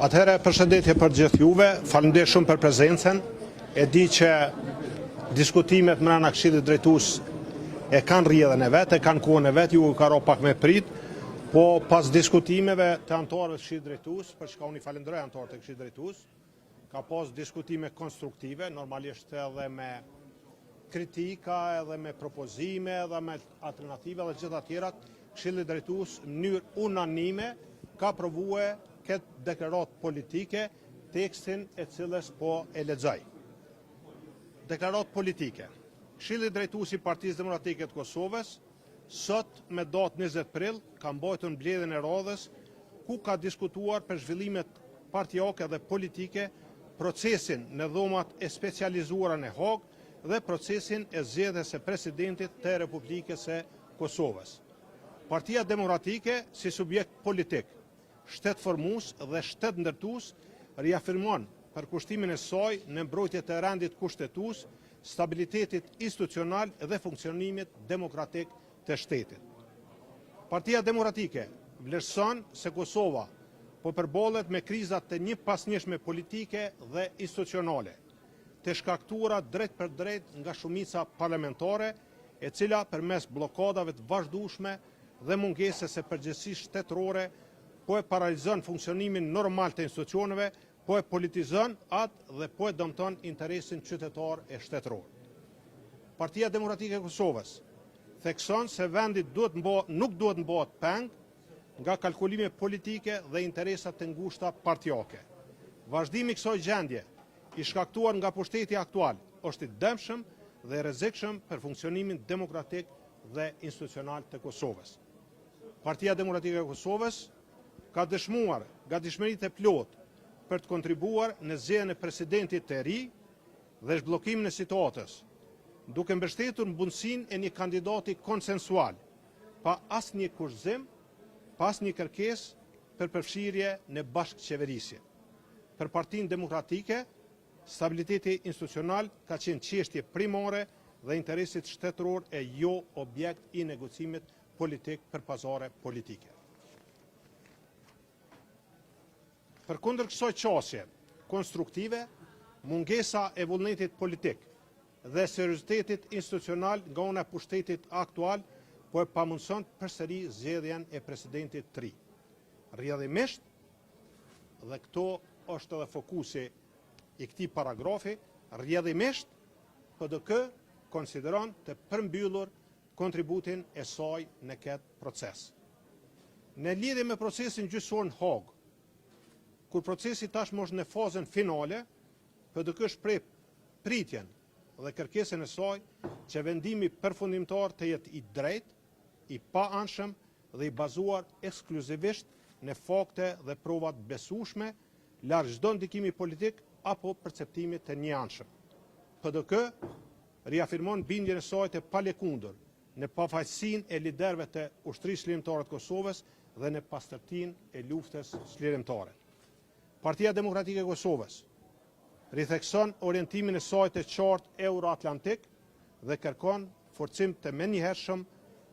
Atëherë, përshëndetje për gjithë juve, faleminderit shumë për prezencën. E di që diskutimet mbrana Këshillit Drejtues e kanë rrjedhën e vet, e kanë kohën e vet, ju ka ro pak me prit, po pas diskutimeve të anëtarëve të Këshillit Drejtues, për çka unë i falenderoj anëtarët e Këshillit Drejtues, ka pas diskutime konstruktive, normalisht edhe me kritika, edhe me propozime, edhe me alternative dhe gjitha tjerat. Këshilli Drejtues në mënyrë unanime ka provuar këtë deklaratë politike, tekstin e cilës po e lexoj. Deklaratë politike. Këshilli Drejtues i Partisë Demokratike të Kosovës sot me datë 20 prill ka mbajtur mbledhjen e radhës ku ka diskutuar për zhvillimet partijake dhe politike, procesin në dhomat e specializuara në Hagë dhe procesin e zgjedhjes së presidentit të Republikës së Kosovës. Partia Demokratike si subjekt politik, shtet formues dhe shtet ndërtues riafirmon përkushtimin e saj në mbrojtje të rendit kushtetues, stabilitetit institucional dhe funksionimit demokratik të shtetit. Partia Demokratike vlerëson se Kosova po përballet me krizat të njëpasnjëshme politike dhe institucionale, të shkaktuara drejt për drejt nga shumica parlamentare, e cila përmes bllokadave të vazhdueshme dhe mungesës së përgjegjësisë shtetërore po e paralizon funksionimin normal të institucioneve, po e politizon atë dhe po e dëmton interesin qytetar e shtetëror. Partia Demokratike e Kosovës thekson se vendi nuk duhet mbahet peng nga kalkulime politike dhe interesat të ngushta partijake. Vazhdimi i kësaj gjendje i shkaktuar nga pushteti aktual është i dëmshëm dhe rrezikshëm për funksionimin demokratik dhe institucional të Kosovës. Partia Demokratike e Kosovës ka dëshmuar gatishmëritë e plotë për të kontribuar në zgjedhjen e presidentit të ri dhe zhbllokimin e situatës, duke mbështetur në mundësinë e një kandidati konsensual, pa asnjë kurthzim, pa asnjë kërkesë për përfshirje në bashkëqeverisje. Për Partinë Demokratike, stabiliteti institucional ka qenë çështje primare dhe interesit shtetëror e jo objekt i negocimit politik për pazare politike. Përkundër kësaj qasje konstruktive, mungesa e vullnetit politik dhe seriozitetit institucional nga ana e pushtetit aktual po e pamundson përsëri zgjedhjen e presidentit të ri. Rrjedhimisht, dhe këto është edhe fokusi i këtij paragrafi, rrjedhimisht PDK konsideron të përmbyllur kontributin e saj në këtë proces. Në lidhje me procesin gjyqësor në Hagë, kur procesi tashmë është në fazën finale, PDK shpreh pritjen dhe kërkesën e saj që vendimi përfundimtar të jetë i drejtë, i paanshëm dhe i bazuar ekskluzivisht në fakte dhe prova të besueshme, larg çdo ndikimi politik apo perceptimi të njëanshëm. PDK riafirmon bindjen e saj të palëkundur në pafajësinë e liderëve të ushtrisë çlirimtare të Kosovës dhe në pastërtinë e luftës çlirimtare. Partia Demokratike e Kosovës rithekson orientimin e saj të qartë euroatlantik dhe kërkon forcim të menjëhershëm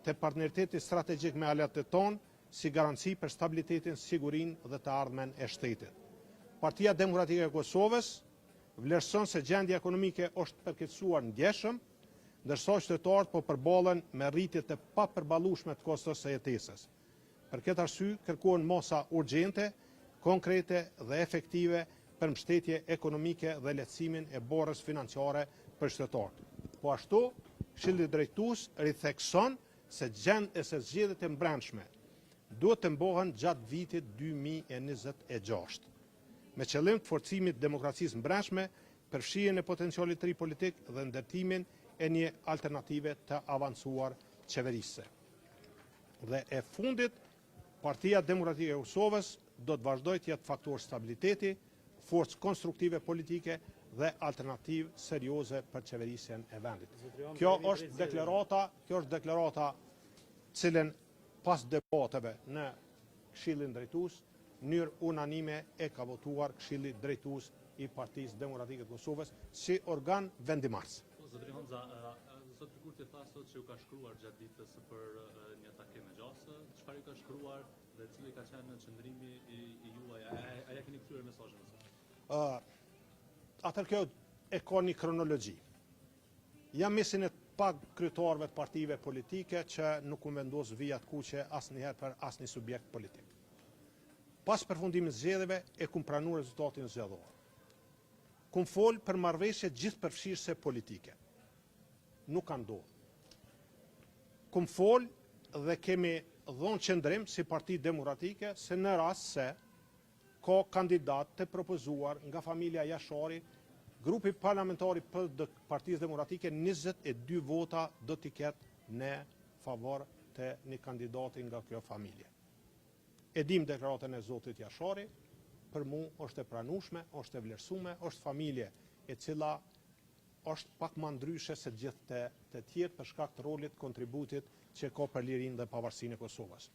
të partneritetit strategjik me aleatët tonë si garanci për stabilitetin, sigurinë dhe të ardhmen e shtetit. Partia Demokratike e Kosovës vlerëson se gjendja ekonomike është përkeqësuar ndjeshëm, ndërsa qytetarët po përballen me rritje të papërballueshme të kostos së jetesës. Për këtë arsye kërkohen masa urgjente, konkrete dhe efektive për mbështetje ekonomike dhe lehtësimin e borës financiare për qytetarët. Po ashtu, Këshilli Drejtues rithekson se zgjedhjet e brendshme duhet të mbohen gjatë vitit 2026, me qëllim të forcimit të demokracisë brendshme, përfshirjen e potencialit të ri politik dhe ndërtimin e një alternative të avancuar qeverisëse. Dhe e fundit, Partia Demokratike e Kosovës do të vazhdojë të jetë faktor stabiliteti, forcë konstruktive politike dhe alternativë serioze për qeverisjen e vendit. Kjo është deklarata cilën pas debateve në Këshillin Drejtues, në mënyrë unanime e ka votuar Këshilli Drejtues i Partisë Demokratike të Kosovës si organ vendimarrës. Zotëri Honza, zoti Kurti tha sot që u ka shkruar gjatë ditës për një takim me gjasë, çfarë ju ka shkruar dhe cili ka qenë qëndrimi i juaj? A ja keni kthyer mesazhin ose? Atër kjo e ka një kronologji. Jam mesin e pak kryetarëve të partive politike që nuk u vendos vijat kuqe asnjëherë për asnjë subjekt politik. Pas përfundimit zgjedhjeve e kum pranuar rezultatin zgjedhor. Kum fol për marrëveshje gjithëpërfshirëse politike. Nuk ka ndodhur. Kum fol dhe kemi dhënë qëndrim si Parti Demokratike se në rast se ka kandidat të propozuar nga familja Jashari, grupi parlamentari për Partisë Demokratike 22 vota do t'i ketë në favor të një kandidati nga kjo familje. E dim deklaratën e zotit Jashari, për mu është e pranueshme, është e vlerësume, është familje e cila është pak më ndryshe se gjithë të tjerë për shkak të rolit, kontributit që ka për lirinë dhe pavarësinë e Kosovës.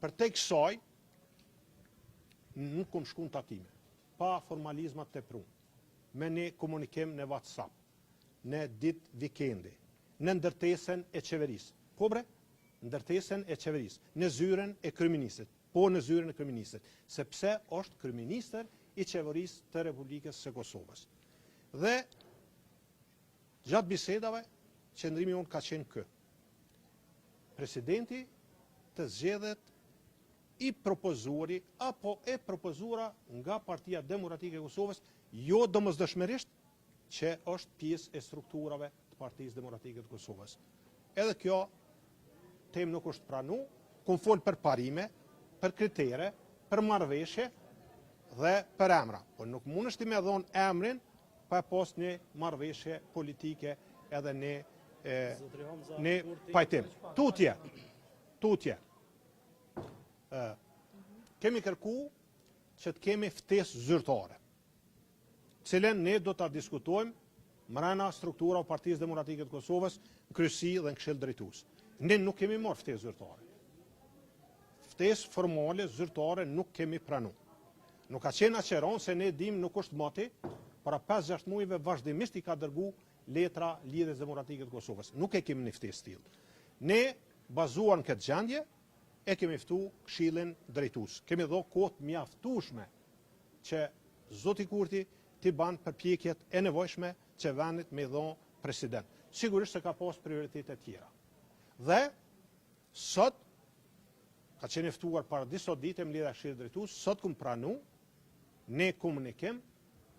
Për te kësaj, nuk kom shku në takime, pa formalizmat të prunë, me një komunikim në WhatsApp, në ditë vikendi, në ndërtesën e qeverisë. Po bre, ndërtesën e qeverisë, në zyren e kryeministit, po në zyren e kryeministit, sepse është kryeministër i qeverisë të Republikës së Kosovës. Dhe gjatë bisedave, qëndrimi unë ka qenë kë. Presidenti të zgjedhet i propozuari apo e propozura nga Partia Demokratike e Kosovës, jo domosdoshmërisht që është pjesë e strukturave të Partisë Demokratike të Kosovës. Edhe kjo temë nuk është pranu, kum fol për parime, për kritere, për marrëveshje dhe për emra. Po nuk mundesh ti me dhon emrin pa pas një marrëveshje politike edhe në pajtim. Tutje. Kemi kërku që të kemi ftesë zyrtare, cilën ne do ta diskutojmë mrena struktura o Partisë Demokratike të Kosovës, në kryesi dhe në këshill drejtues. Ne nuk kemi marrë ftesë zyrtare. Ftesë formale zyrtare nuk kemi pranu. Nuk ka qenë aqeron se ne dim nuk është moti, para 5-6 muajve vazhdimisht i ka dërgu letra Lidhjes Demokratike të Kosovës. Nuk e kemi një ftesë tillë. Ne bazuar në këtë gjendje e kemi ftu këshillin drejtues. Kemi dhënë kohë mjaftueshme që zoti Kurti t'i ban përpjekjet e nevojshme që vendit me dhënë president. Sigurisht se ka pas prioritete tjera. Dhe sot ka qenë ftuar para disa ditë mbledhja e këshillit drejtues, sot kum pranu ne komunikim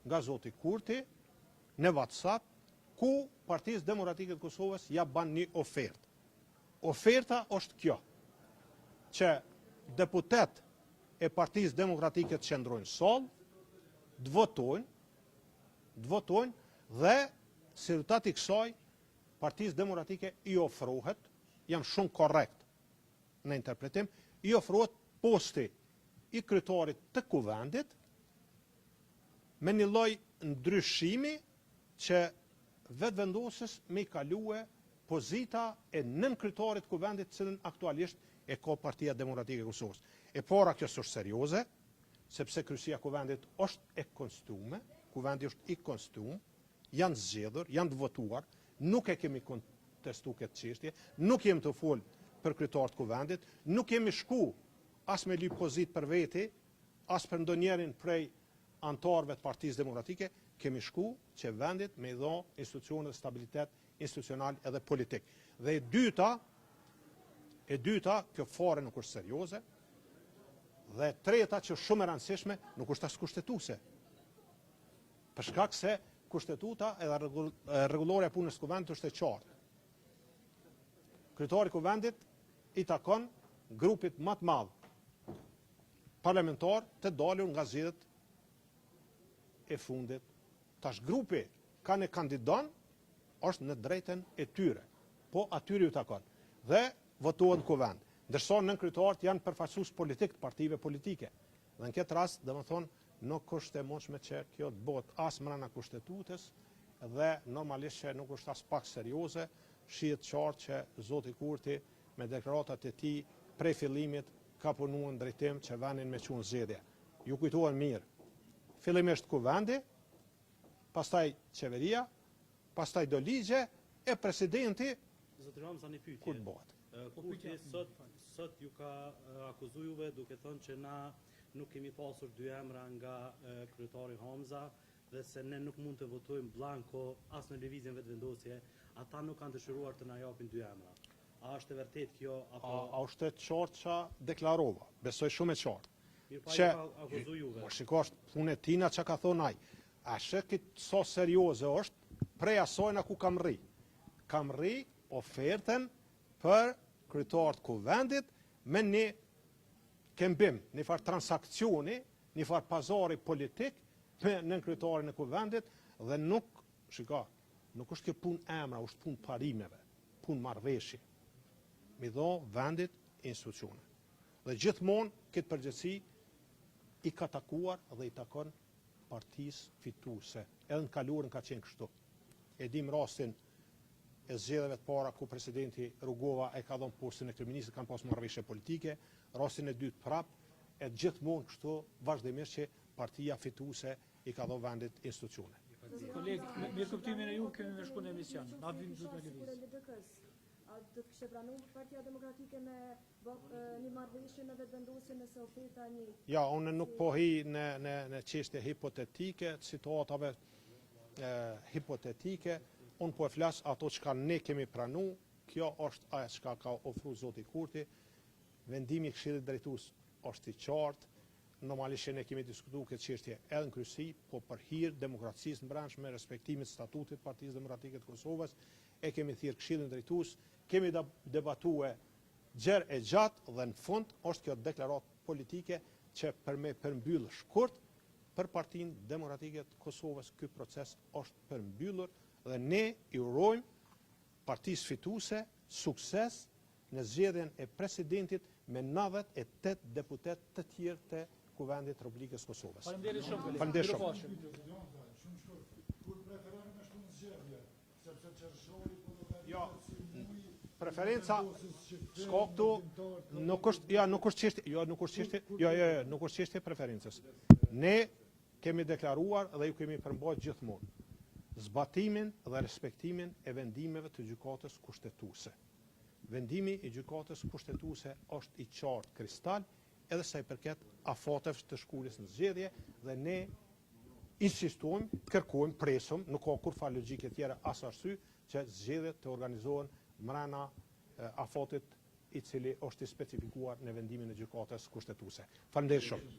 nga zoti Kurti në WhatsApp ku Partisë Demokratike të Kosovës ja ban një ofertë. Oferta është kjo, që deputet e Partisë Demokratike të qëndrojnë sallë, të votojnë dhe si rezultat i kësaj Partisë Demokratike i ofrohet, jam shumë korrekt në interpretim, i ofrohet posti i kryetarit të kuvendit me një lloj ndryshimi që vetë vendosës me i kalue pozita e nën kryetarit të kuvendit, cilën aktualisht e ka Partia Demokratike e Kosovës. E para kjo është serioze, sepse kryesia kuvendit është e konstitume, kuvendi është i konstitum, janë zgjedhur, janë të votuar, nuk e kemi kontestu këtë çështje, nuk jemi të fol për kryetar të kuvendit, nuk jemi shku as me lyp pozit për veti, as për ndonjërin prej antarëve të Partisë Demokratike, kemi shku që vendit me i dhënë institucione dhe stabilitet institucional edhe politik. Dhe e dyta, kjo fare nuk është serioze, dhe treta që shumë e rëndësishme, nuk është as kushtetuese. Për shkak se kushtetuta edhe rregullorja e punës së kuvendit është e qartë. Kryetari i kuvendit i takon grupit më të madh parlamentar të dalur nga zgjedhjet e fundit. Tash grupi ka një kandidat është në drejtën e tyre, po atyre ju takon. Dhe votohen në kuvend. Ndërsa nën kryetarët janë përfaqësues politik të partive politike. Dhe në këtë rast, domethënë, nuk është e mundshme që kjo të bëhet as brenda kushtetutës dhe normalisht që nuk është as pak serioze, shihet qartë që zoti Kurti me deklaratat e tij prej fillimit ka punuar në drejtim që vendin me çun zgjedhje. Ju kujtohen mirë. Fillimisht kuvendi, pastaj qeveria, pastaj do ligje e presidenti. Zoti Ramza, një pyetje. Kur bëhet? Kurti sot ju ka akuzu juve duke thënë që na nuk kemi pasur dy emra nga kryetari Hamza dhe se ne nuk mund të votojmë blanko as në lëvizjen vetëvendosje, ata nuk kanë dëshiruar të na japin dy emra. A është e vërtet kjo apo A është e qartë që deklarova? Besoj shumë e qartë. mirë pa ju ka akuzu juve? Po shikosh, punë e tina që ka thonë ai. A shekit so serioze është, prej asojna ku kam rri. Kam rri ofertën për kryetarët kuvendit me një kembim, një farë transakcioni, një farë pazari politik me në kryetarin e kuvendit dhe nuk është kjo punë emra, është punë parimeve, punë marrëveshje. Mi dho vendit institucione. Dhe gjithmonë këtë përgjithësi i ka takuar dhe i takon partisë fituese. Edhe në kaluarën ka qenë kështu. E dim rastin e zgjedhjeve të para ku presidenti Rugova e ka dhënë postën e kryeministit, kanë pas marrëveshje politike, rastin e dytë prap, e gjithmonë kështu vazhdimisht që partia fituese i ka dhënë vendit institucione. Koleg, me kuptimin e ju kemi me shku në emision. Na vim du të lëviz. A do të kishte pranuar Partia Demokratike me një marrëveshje në vetëvendosje nëse oferta një? Ja, unë nuk po hi në çështje hipotetike, situatave hipotetike, unë po e flas ato çka ne kemi pranu, kjo është ajo çka ka ofruar zoti Kurti, vendimi i Këshillit Drejtues është i qartë, normalisht ne kemi diskutuar këtë çështje edhe në kryesi, po për hir demokracisë në brendshme, respektimit statutit Partisë Demokratike të Kosovës, e kemi thirrë Këshillin Drejtues, kemi debatuar gjerë e gjatë dhe në fund është kjo deklaratë politike që për me përmbyllë shkurt për Partinë Demokratike të Kosovës ky proces është përmbyllur dhe ne i urojmë partisë fituese sukses në zgjedhjen e presidentit me 98 deputet të tjerë të Kuvendit Republikës Kosovës. Faleminderit shumë, koleg. Faleminderit shumë. Jo, preferenca s'ka këtu, nuk është çështje preferencës. Ne kemi deklaruar dhe ju kemi përmbajtur gjithmonë zbatimin dhe respektimin e vendimeve të gjykatës kushtetuese. Vendimi i gjykatës kushtetuese është i qartë kristal edhe sa i përket afateve të shkulljes në zgjedhje dhe ne insistojmë, kërkojmë, presëm, nuk ka kurfar logjike tjera as arsye që zgjedhjet të organizohen mbrana afatit i cili është i specifikuar në vendimin e gjykatës kushtetuese. Faleminderit shumë.